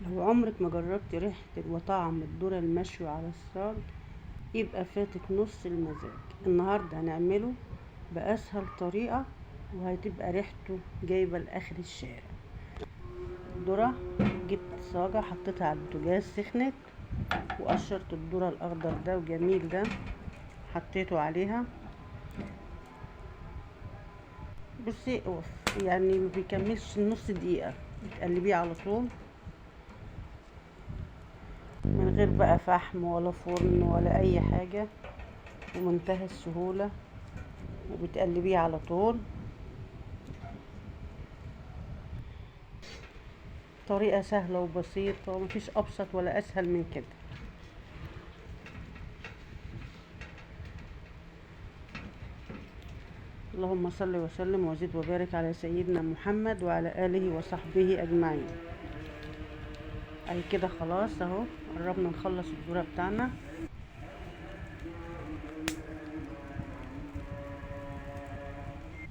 لو عمرك ما جربت ريحة وطعم الذرة المشوي على الصاج يبقى فاتك نص المزاج. النهاردة هنعمله بأسهل طريقة وهتبقى ريحته جايبة لآخر الشارع. الذرة جبت صاجة حطيتها على البوتاجاز سخنت وقشرت الذرة الأخضر ده وجميل ده حطيته عليها. بصي يعني ما بيكملش نص دقيقة بتقلبيه على طول من غير بقى فحم ولا فرن ولا اي حاجة، ومنتهى السهولة، وبتقلبيه على طول. طريقة سهلة وبسيطة ومفيش ابسط ولا اسهل من كده. اللهم صل وسلم وزد وبارك على سيدنا محمد وعلى اله وصحبه اجمعين. اي كده خلاص اهو قربنا نخلص الذرة بتاعنا.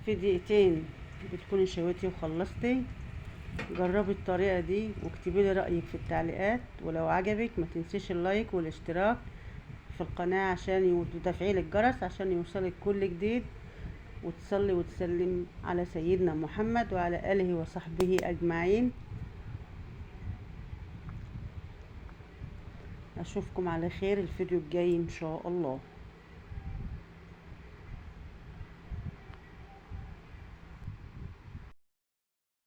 في دقيقتين بتكوني شويتي وخلصتي. جربي الطريقة دي واكتبي لي رأيك في التعليقات، ولو عجبك ما تنسيش اللايك والاشتراك في القناة عشان وتفعيل الجرس عشان يوصلك كل جديد، وتصلي وتسلم على سيدنا محمد وعلى آله وصحبه أجمعين. أشوفكم على خير الفيديو الجاي إن شاء الله.